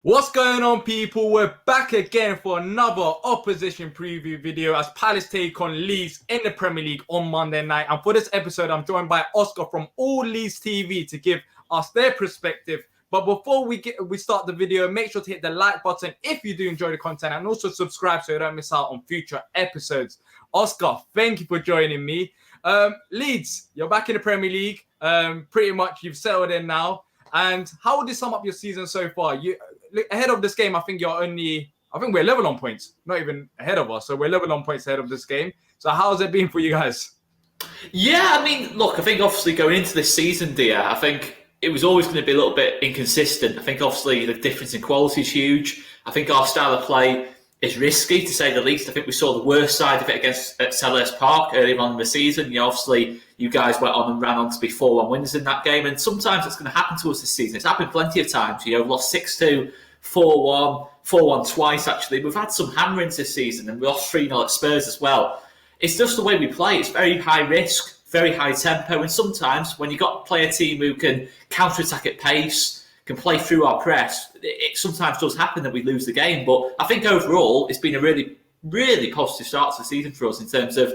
What's going on, people? We're back again for another opposition preview video as Palace take on Leeds in the Premier League on Monday night. And for this episode, I'm joined by Oscar from All Leeds TV to give us their perspective. But before we start the video, make sure to hit the like button if you do enjoy the content, and also subscribe so you don't miss out on future episodes. Oscar, thank you for joining me. Leeds, you're back in the Premier League. Pretty much you've settled in now. And how would you sum up your season so far? Ahead of this game, I think we're level on points, not even ahead of us. So we're level on points ahead of this game. So how's it been for you guys? Yeah, I mean, look, I think obviously going into this season, Diyar, I think it was always going to be a little bit inconsistent. I think obviously the difference in quality is huge. I think our style of play is risky, to say the least. I think we saw the worst side of it at Selhurst Park earlier on in the season. Obviously, you guys went on and ran on to be 4-1 winners in that game. And sometimes it's going to happen to us this season. It's happened plenty of times. We've lost 6-2, 4-1, 4-1 twice, actually. We've had some hammerings this season, and we lost 3-0 at Spurs as well. It's just the way we play. It's very high risk, very high tempo. And sometimes when you've got to play a team who can counter-attack at pace, can play through our press, it sometimes does happen that we lose the game. But I think overall, it's been a really, really positive start to the season for us in terms of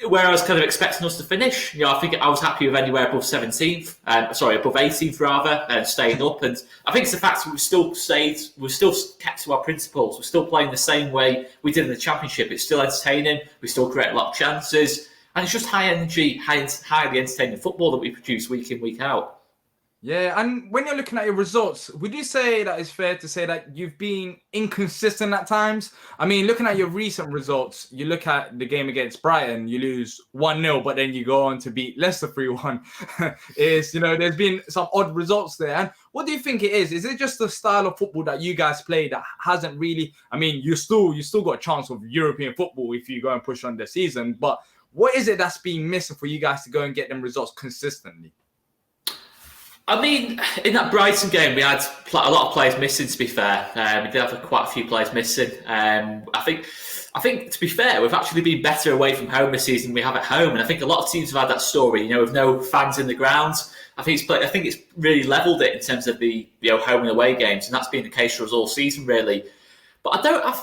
where I was kind of expecting us to finish. I think I was happy with anywhere above 17th, above 18th rather, and staying up. And I think it's the fact that we've still kept to our principles. We're still playing the same way we did in the Championship. It's still entertaining. We still create a lot of chances. And it's just high energy, highly entertaining football that we produce week in, week out. Yeah, and when you're looking at your results, would you say that it's fair to say that you've been inconsistent at times? I mean, looking at your recent results, you look at the game against Brighton, you lose 1-0, but then you go on to beat Leicester 3-1. There's been some odd results there. And what do you think it is? Is it just the style of football that you guys play that hasn't really... I mean, you still got a chance of European football if you go and push on the season, but what is it that's been missing for you guys to go and get them results consistently? I mean, in that Brighton game, we had a lot of players missing, to be fair. We did have quite a few players missing. I think, to be fair, we've actually been better away from home this season than we have at home. And I think a lot of teams have had that story, with no fans in the ground. I think it's really levelled it in terms of the home and away games. And that's been the case for us all season, really. But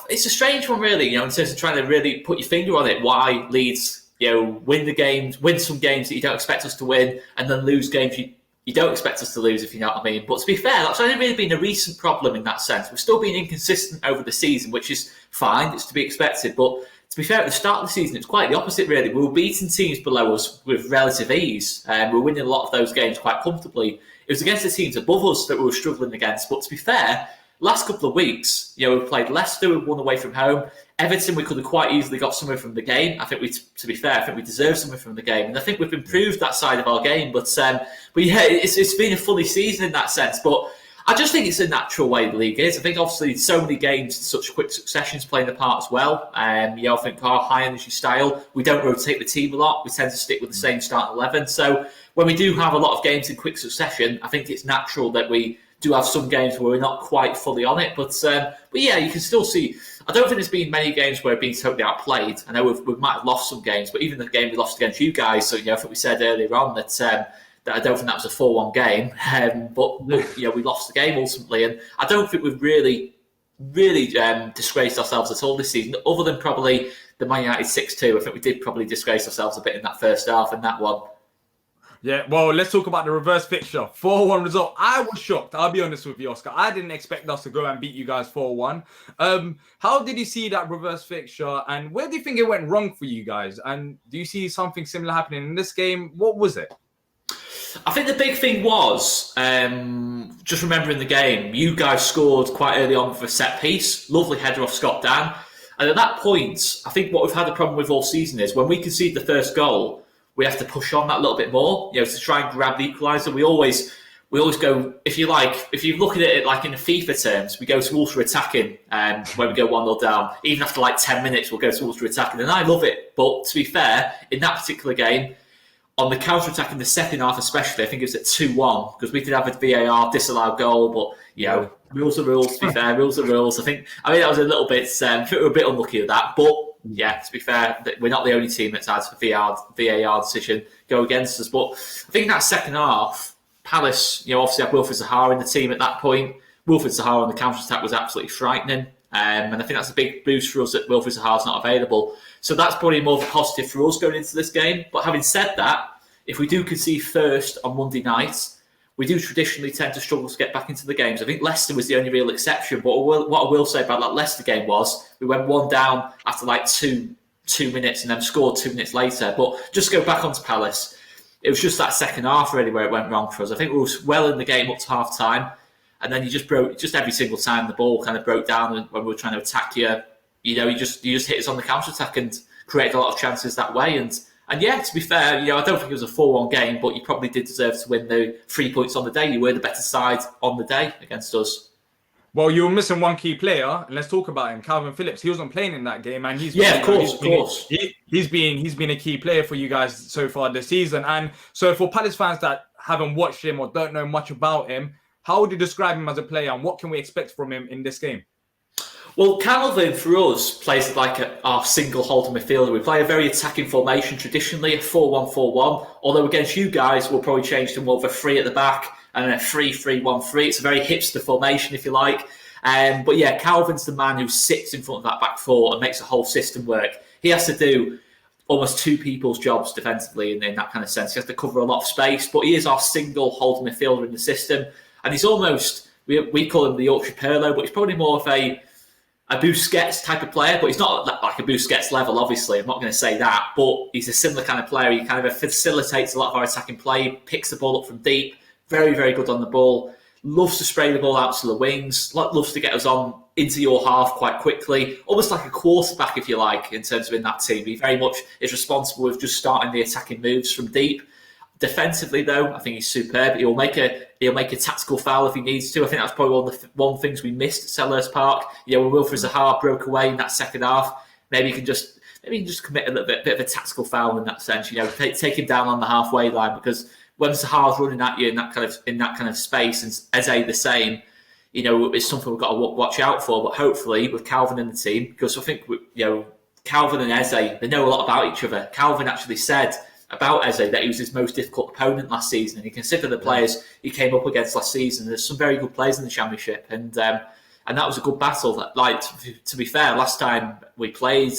it's a strange one, really, in terms of trying to really put your finger on it, why Leeds, win some games that you don't expect us to win, and then lose games you don't expect us to lose, if you know what I mean. But to be fair, that's only really been a recent problem in that sense. We've still been inconsistent over the season, which is fine. It's to be expected. But to be fair, at the start of the season, it's quite the opposite, really. We were beating teams below us with relative ease. We were winning a lot of those games quite comfortably. It was against the teams above us that we were struggling against. But to be fair, last couple of weeks, we've played Leicester, we've won away from home. Everton, we could have quite easily got something from the game. I think to be fair, I think we deserve something from the game, and I think we've improved that side of our game. But yeah, it's been a funny season in that sense. But I just think it's a natural way the league is. I think obviously so many games in such quick succession is playing a part as well. I think our high energy style, we don't rotate the team a lot. We tend to stick with the same starting 11. So when we do have a lot of games in quick succession, I think it's natural that we do have some games where we're not quite fully on it. But yeah, you can still see. I don't think there's been many games where we've been totally outplayed. I know we might have lost some games, but even the game we lost against you guys, so I think we said earlier on that I don't think that was a 4-1 game. But we lost the game ultimately, and I don't think we've really disgraced ourselves at all this season, other than probably the Man United 6-2. I think we did probably disgrace ourselves a bit in that first half in that one. Yeah, well, let's talk about the reverse fixture. 4-1 result. I was shocked. I'll be honest with you, Oscar. I didn't expect us to go and beat you guys 4-1. How did you see that reverse fixture? And where do you think it went wrong for you guys? And do you see something similar happening in this game? What was it? I think the big thing was, just remembering the game, you guys scored quite early on for a set piece. Lovely header off Scott Dan. And at that point, I think what we've had a problem with all season is when we concede the first goal, we have to push on that a little bit more, to try and grab the equaliser. We always go, if you look at it like in the FIFA terms, we go to ultra attacking when we go 1-0 down. Even after 10 minutes, we'll go to ultra attacking, and I love it. But to be fair, in that particular game, on the counter attack in the second half, especially, I think it was at 2-1 because we did have a VAR disallowed goal, but rules are rules. To be fair, rules are rules. I mean that was a little bit. I think we were a bit unlucky with that, but. Yeah, to be fair, we're not the only team that's had a VAR decision go against us. But I think that second half, Palace, obviously had Wilfred Zaha in the team at that point. Wilfried Zaha on the counter-attack was absolutely frightening. And I think that's a big boost for us that Wilfried Zaha's not available. So that's probably more of a positive for us going into this game. But having said that, if we do concede first on Monday night, we do traditionally tend to struggle to get back into the games. I think Leicester was the only real exception. But what I will say about that Leicester game was we went 1 down after like two minutes and then scored 2 minutes later. But just go back onto Palace. It was just that second half really where it went wrong for us. I think we were well in the game up to half time. And then you just broke, just every single time the ball kind of broke down when we were trying to attack you. You know, you just hit us on the counter-attack and created a lot of chances that way. And yeah, to be fair, I don't think it was a 4-1 game, but you probably did deserve to win the 3 points on the day. You were the better side on the day against us. Well, you were missing one key player, and let's talk about him, Kalvin Phillips. He wasn't playing in that game, and he's of course. He's been a key player for you guys so far this season. And so for Palace fans that haven't watched him or don't know much about him, how would you describe him as a player, and what can we expect from him in this game? Well, Kalvin, for us, plays like our single holding midfielder. We play a very attacking formation, traditionally a 4-1-4-1, although against you guys, we'll probably change to more of a 3 at the back and a 3-3-1-3. It's a very hipster formation, if you like. But yeah, Kalvin's the man who sits in front of that back 4 and makes the whole system work. He has to do almost 2 people's jobs defensively in that kind of sense. He has to cover a lot of space, but he is our single holding midfielder in the system. And he's almost, we call him the Yorkshire Pirlo, but he's probably more of a Busquets type of player, but he's not like a Busquets level, obviously. I'm not going to say that, but he's a similar kind of player. He kind of facilitates a lot of our attacking play, picks the ball up from deep, very, very good on the ball, loves to spray the ball out to the wings, loves to get us on into your half quite quickly, almost like a quarterback, if you like, in terms of in that team. He very much is responsible with just starting the attacking moves from deep. Defensively, though, I think he's superb. He'll make a tactical foul if he needs to. I think that's probably one of the things we missed at Selhurst Park. When Wilfried Zaha broke away in that second half, maybe he can just commit a little bit of a tactical foul in that sense. Take him down on the halfway line, because when Zaha's running at you in that kind of space, and Eze the same, it's something we've got to watch out for. But hopefully with Kalvin in the team, because I think Kalvin and Eze, they know a lot about each other. Kalvin actually said about Eze that he was his most difficult opponent last season, and you consider the players he came up against last season. There's some very good players in the Championship, and that was a good battle. To be fair, last time we played,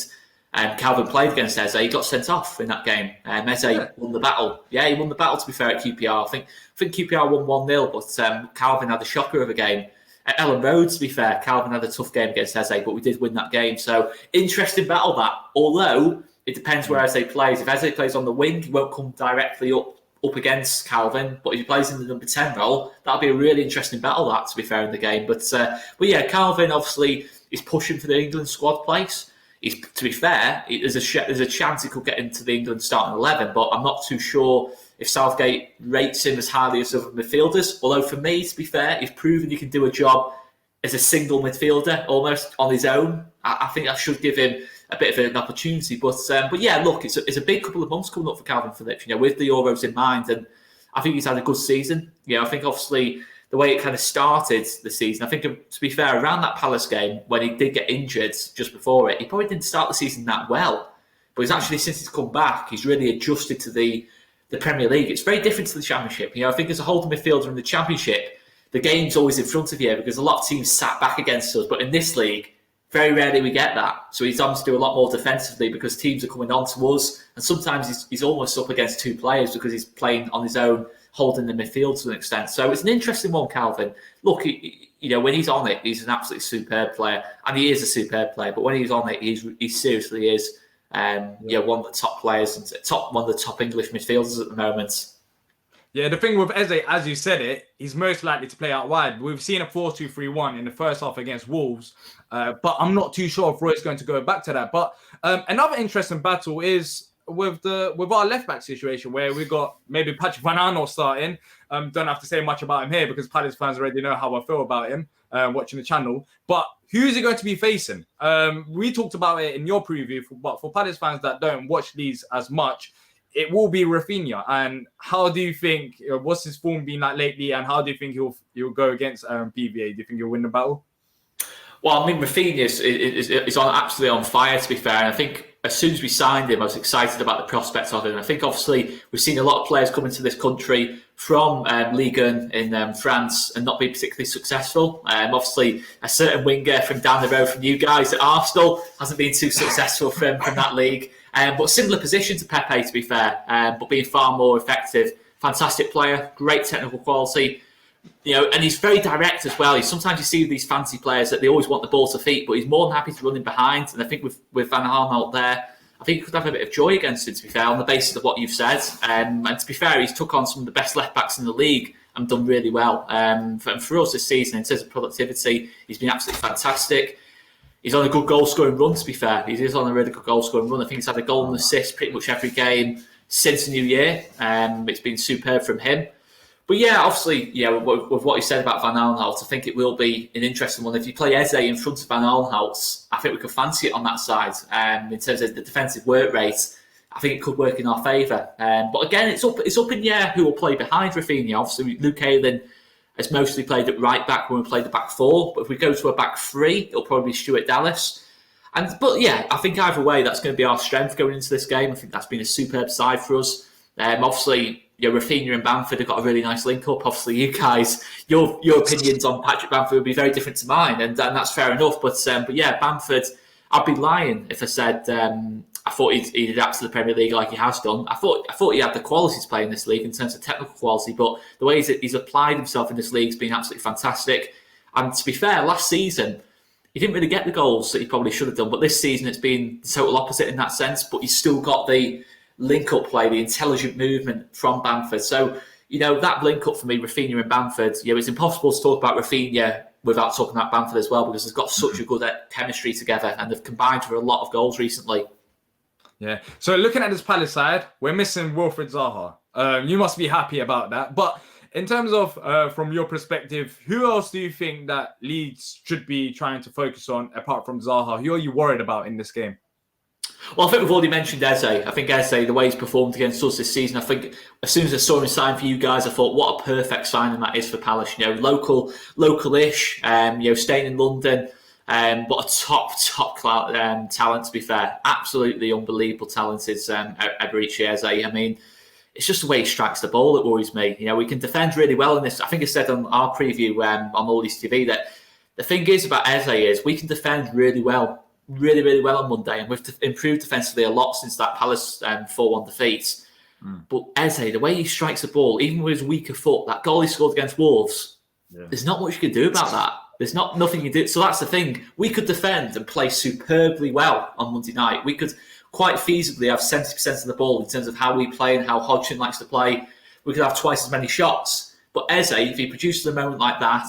Kalvin played against Eze, he got sent off in that game. Eze won the battle. Yeah, he won the battle, to be fair, at QPR. I think QPR won 1-0, but Kalvin had a shocker of a game. At Ellen Road, to be fair, Kalvin had a tough game against Eze, but we did win that game. So, interesting battle that, although it depends where Eze plays. If Eze plays on the wing, he won't come directly up against Kalvin. But if he plays in the number 10 role, that'll be a really interesting battle, that, to be fair, in the game. But yeah, Kalvin obviously is pushing for the England squad place. To be fair, there's a chance he could get into the England starting 11, but I'm not too sure if Southgate rates him as highly as other midfielders. Although for me, to be fair, he's proven he can do a job as a single midfielder almost on his own. I think that should give him a bit of an opportunity. But yeah, look, it's a big couple of months coming up for Kalvin Phillips, with the Euros in mind, and I think he's had a good season. I think obviously the way it kind of started the season, I think, to be fair, around that Palace game when he did get injured just before it, he probably didn't start the season that well. But he's actually, since he's come back, he's really adjusted to the Premier League. It's very different to the Championship. I think as a holding midfielder in the Championship, the game's always in front of you because a lot of teams sat back against us. But in this league, very rarely we get that. So he's having to do a lot more defensively because teams are coming on to us. And sometimes he's almost up against 2 players because he's playing on his own, holding the midfield to an extent. So it's an interesting one, Kalvin. Look, when he's on it, he's an absolutely superb player. And he is a superb player. But when he's on it, he seriously is one of the top players and one of the top English midfielders at the moment. Yeah, the thing with Eze, as you said it, he's most likely to play out wide. We've seen a 4-2-3-1 in the first half against Wolves, but I'm not too sure if Roy's going to go back to that. But another interesting battle is with our left back situation, where we've got maybe Patrick Van Aanholt starting. Don't have to say much about him here because Palace fans already know how I feel about him watching the channel. But who's he going to be facing? We talked about it in your preview, but for Palace fans that don't watch these as much, it will be Rafinha. And how do you think, what's his form been like lately, and how do you think he'll go against PVA? Do you think he'll win the battle? Well, I mean, Rafinha is absolutely on fire, to be fair. And I think as soon as we signed him, I was excited about the prospect of him. I think obviously we've seen a lot of players come into this country from Ligue 1 in France and not be particularly successful. Obviously, a certain winger from down the road from you guys at Arsenal hasn't been too successful from that league. But similar position to Pepe, to be fair, but being far more effective. Fantastic player, great technical quality. And he's very direct as well. Sometimes you see these fancy players that they always want the ball to feet, but he's more than happy to run in behind. And I think with Van Aanholt there, I think he could have a bit of joy against him, to be fair, on the basis of what you've said. And to be fair, he's took on some of the best left-backs in the league and done really well. And for us this season, in terms of productivity, he's been absolutely fantastic. He's on a good goal-scoring run, to be fair. He is on a really good goal-scoring run. I think he's had a goal and assist pretty much every game since the new year. It's been superb from him. But yeah, obviously, with what you said about Van Aanholt, I think it will be an interesting one. If you play Eze in front of Van Aanholt, I think we could fancy it on that side. In terms of the defensive work rate, I think it could work in our favour. But again, it's up in the air who will play behind Rafinha. Obviously, Luke Ayling has mostly played at right back when we played the back four. But if we go to a back three, it'll probably be Stuart Dallas. But yeah, I think either way, that's going to be our strength going into this game. I think that's been a superb side for us. Obviously, Rafinha and Bamford have got a really nice link up. Obviously, you guys, your opinions on Patrick Bamford would be very different to mine, and that's fair enough. But yeah, Bamford, I'd be lying if I said I thought he'd adapt to the Premier League like he has done. I thought he had the quality to play in this league in terms of technical quality, but the way he's applied himself in this league has been absolutely fantastic. And to be fair, last season he didn't really get the goals that he probably should have done, but this season it's been the total opposite in that sense. But he's still got the link-up play, the intelligent movement from Bamford. So, that link-up for me, Rafinha and Bamford, it's impossible to talk about Rafinha without talking about Bamford as well, because they've got such a good chemistry together and they've combined for a lot of goals recently. Yeah. So looking at this Palace side, we're missing Wilfried Zaha. You must be happy about that. But in terms of, from your perspective, who else do you think that Leeds should be trying to focus on apart from Zaha? Who are you worried about in this game? Well, I think we've already mentioned Eze. I think Eze, the way he's performed against us this season, I think as soon as I saw him sign for you guys, I thought, what a perfect signing that is for Palace. Local-ish, staying in London, but a top talent, to be fair. Absolutely unbelievable talent is Eberechi Eze. I mean, it's just the way he strikes the ball that worries me. We can defend really well in this. I think I said on our preview on All Leeds TV that the thing is about Eze is we can defend really well on Monday, and we've improved defensively a lot since that Palace 4-1 defeat. But Eze, the way he strikes the ball, even with his weaker foot, that goal he scored against Wolves, there's not much you can do about that. There's nothing you do. So that's the thing. We could defend and play superbly well on Monday night. We could quite feasibly have 70% of the ball in terms of how we play and how Hodgson likes to play. We could have twice as many shots. But Eze, if he produces a moment like that,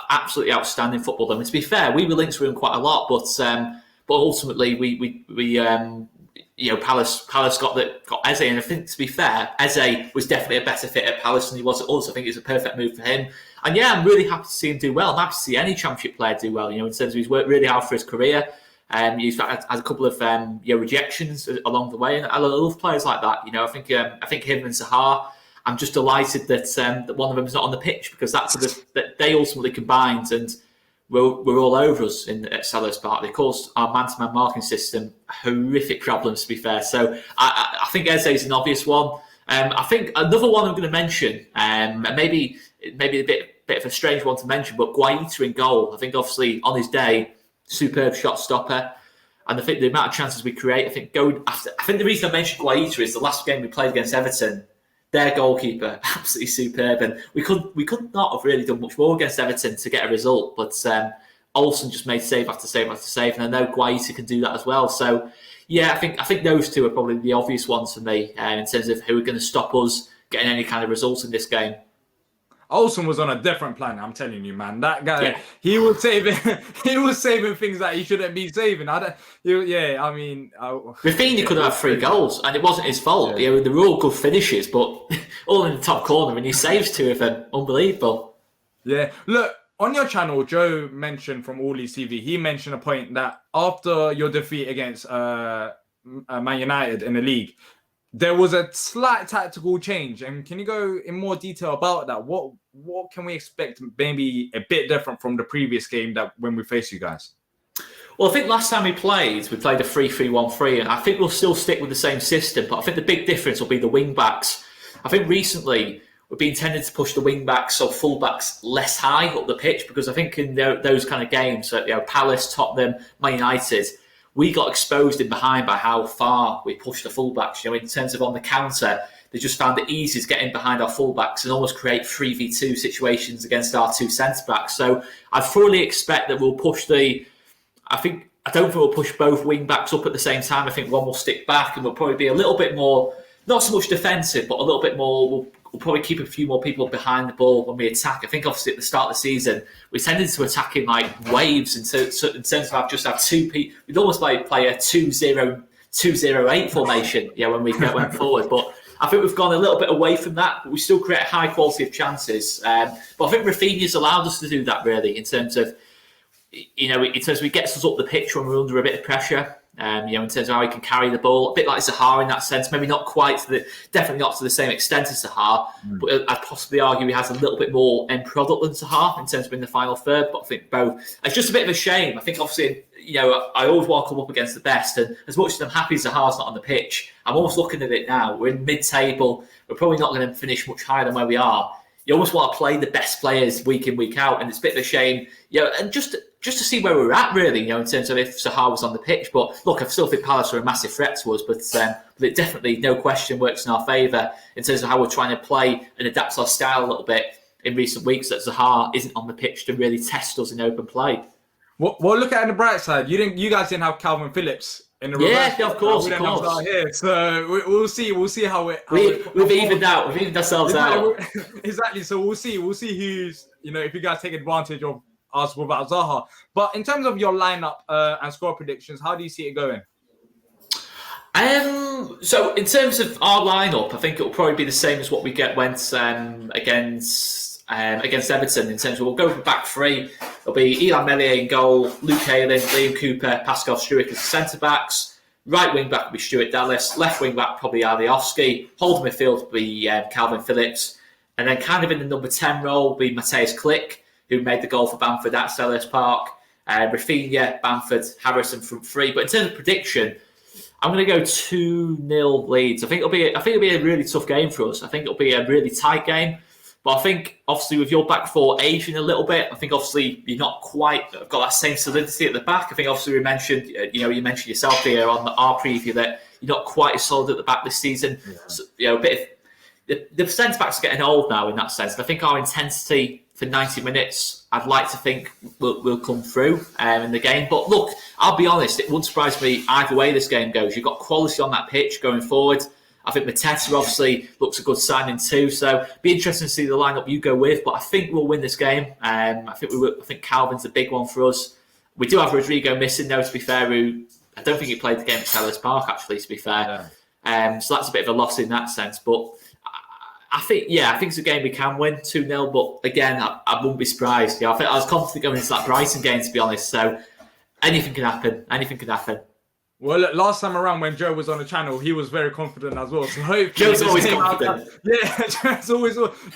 absolutely outstanding footballer. I mean, to be fair, we were linked with him quite a lot, but ultimately Palace got Eze, and I think, to be fair, Eze was definitely a better fit at Palace than he was at us. I think it's a perfect move for him. And yeah, I'm really happy to see him do well. I'm happy to see any Championship player do well. In terms of he's worked really hard for his career. He's had a couple of rejections along the way, and I love players like that. I think him and Zaha. I'm just delighted that one of them is not on the pitch, because that they ultimately combined and were all over us at Selhurst Park. They caused our man-to-man marking system horrific problems, to be fair. So I think Eze is an obvious one. I think another one I'm going to mention, maybe a bit of a strange one to mention, but Guaita in goal. I think obviously on his day, superb shot stopper. And I think the amount of chances we create, I think the reason I mentioned Guaita is the last game we played against Everton, their goalkeeper, absolutely superb. And we could not have really done much more against Everton to get a result. But Olsen just made save after save after save. And I know Guaita can do that as well. So, yeah, I think those two are probably the obvious ones for me in terms of who are going to stop us getting any kind of results in this game. Olsen was on a different planet, I'm telling you, man. That guy, he was saving things that he shouldn't be saving. Rafinha could have had 3 goals, and it wasn't his fault. They were all good finishes, but all in the top corner, and he saves 2 of them. Unbelievable. Yeah, look, on your channel, Joe mentioned from All Leeds TV, he mentioned a point that after your defeat against Man United in the league, there was a slight tactical change. And can you go in more detail about that? What can we expect maybe a bit different from the previous game that when we face you guys? Well, I think last time we played a 3-3-1-3, and I think we'll still stick with the same system, but I think the big difference will be the wing-backs. I think recently we've been tending to push the wing-backs or full-backs less high up the pitch, because I think in those kind of games, Palace, Tottenham, Man United, we got exposed in behind by how far we pushed the full-backs. In terms of on the counter, they just found it easiest getting behind our full-backs and almost create 3v2 situations against our two centre-backs. So I fully expect that we'll push I don't think we'll push both wing-backs up at the same time. I think one will stick back and we'll probably be a little bit more, not so much defensive, but a little bit more, we'll probably keep a few more people behind the ball when we attack. I think obviously at the start of the season, we tended to attack in like waves in terms of just have two people. We'd almost like play a 2-0-2-0-8 formation, when we went forward. But I think we've gone a little bit away from that, but we still create a high quality of chances. But I think Rafinha's allowed us to do that really in terms of, he gets us up the pitch when we're under a bit of pressure. In terms of how he can carry the ball, a bit like Zaha in that sense. Maybe not quite definitely not to the same extent as Zaha, but I'd possibly argue he has a little bit more end product than Zaha in terms of in the final third. But I think both. It's just a bit of a shame. I think obviously, I always want to come up against the best, and as much as I'm happy Zaha's not on the pitch, I'm almost looking at it now. We're in mid-table. We're probably not going to finish much higher than where we are. You almost want to play the best players week in, week out, and it's a bit of a shame, and just to see where we're at, really, in terms of if Zaha was on the pitch. But look, I still think Palace are a massive threat to us, but it definitely, no question, works in our favour in terms of how we're trying to play and adapt our style a little bit in recent weeks, that Zaha isn't on the pitch to really test us in open play. Well, look at it on the bright side. You guys didn't have Kalvin Phillips in the reverse. Yeah, of course, we don't have Zaha here, so we'll see. We'll see how we've evened out. We've evened ourselves out. Exactly. So we'll see. We'll see who's if you guys take advantage of us without Zaha. But in terms of your lineup and score predictions, how do you see it going? So in terms of our lineup, I think it will probably be the same as what we went against Everton. In terms of, we'll go for back three. It'll be Ilan Meslier in goal, Luke Ayling, Liam Cooper, Pascal Struijk as the centre backs. Right wing back will be Stuart Dallas. Left wing back probably Alioski. Holding midfield will be Kalvin Phillips, and then kind of in the number 10 role will be Matthijs Klick, who made the goal for Bamford at Selhurst Park. Rafinha, Bamford, Harrison front three. But in terms of prediction, I'm going to go 2-0 Leeds. I think it'll be a really tough game for us. I think it'll be a really tight game. But I think, obviously, with your back four aging a little bit, I think, obviously, you're not quite got that same solidity at the back. I think, obviously, you mentioned yourself here on our preview that you're not quite as solid at the back this season. Yeah. So, a bit of the centre-backs are getting old now in that sense. And I think our intensity for 90 minutes, I'd like to think, will come through in the game. But look, I'll be honest, it wouldn't surprise me either way this game goes. You've got quality on that pitch going forward. I think Mateta obviously looks a good signing too, so be interesting to see the lineup you go with. But I think we'll win this game. I think Kalvin's a big one for us. We do have Rodrigo missing, though. To be fair, who I don't think he played the game at Selhurst Park. Actually, to be fair, so that's a bit of a loss in that sense. But I think it's a game we can win 2-0. But again, I wouldn't be surprised. I think I was confident going into that Brighton game, to be honest. So anything can happen. Anything can happen. Well, look, last time around when Joe was on the channel, he was very confident as well. So hopefully, Joe's always confident.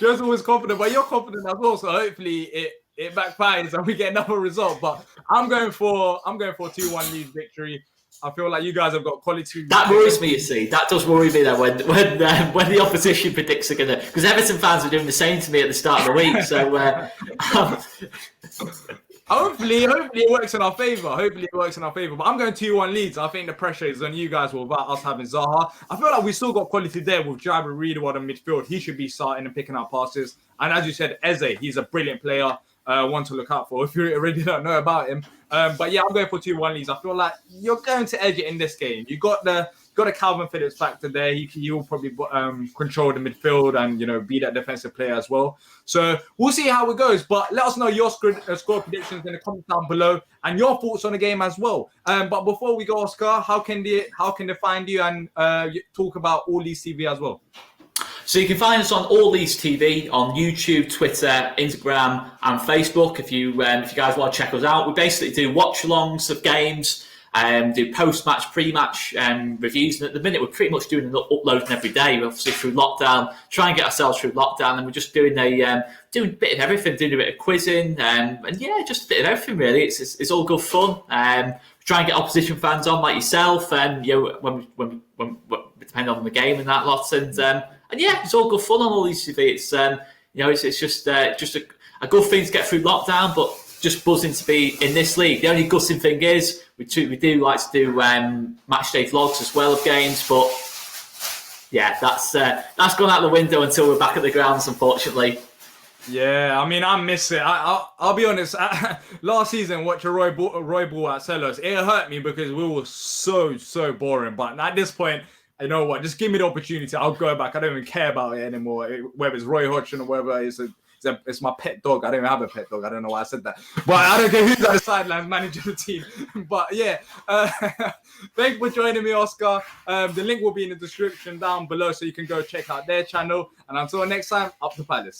Joe's always confident, but you're confident as well. So hopefully it backfires and we get another result. But I'm going for 2-1 Leeds victory. I feel like you guys have got quality. That worries me, you see. That does worry me, though, when the opposition predicts are going to... Because Everton fans were doing the same to me at the start of the week. So... Hopefully it works in our favour. But I'm going 2-1 Leeds. I think the pressure is on you guys without us having Zaha. I feel like we still got quality there with Diyar really well in midfield. He should be starting and picking out passes. And as you said, Eze, he's a brilliant player. One to look out for if you already don't know about him. But yeah, I'm going for 2-1 Leeds. I feel like you're going to edge it in this game. You got a Kalvin Phillips factor there. He will probably control the midfield and be that defensive player as well. So we'll see how it goes. But let us know your score predictions in the comments down below and your thoughts on the game as well. But before we go, Oscar, how can they find you and talk about All Leeds TV as well? So you can find us on All Leeds TV on YouTube, Twitter, Instagram, and Facebook. If you guys want to check us out, we basically do watch-alongs of games, do post-match, pre-match reviews. And at the minute, we're pretty much doing uploading every day. We're obviously through lockdown, trying to get ourselves through lockdown, and we're just doing a bit of everything, doing a bit of quizzing, and yeah, just a bit of everything really. It's all good fun. try and get opposition fans on like yourself, and when depending on the game and that lot, and yeah, it's all good fun on All Leeds TV. It's it's just a good thing to get through lockdown, but just buzzing to be in this league. The only gutting thing is we do like to do match day vlogs as well of games, but yeah, that's gone out the window until we're back at the grounds, unfortunately. Yeah, I mean, I miss it. I'll be honest. Last season, watching Roy Ball at Sellers, it hurt me because we were so boring. But at this point, you know what? Just give me the opportunity. I'll go back. I don't even care about it anymore. Whether it's Roy Hodgson or whether it's my pet dog. I don't even have a pet dog. I don't know why I said that. But I don't care who's at the sidelines managing the team. But yeah, thanks for joining me, Oscar. The link will be in the description down below so you can go check out their channel. And until next time, up the Palace.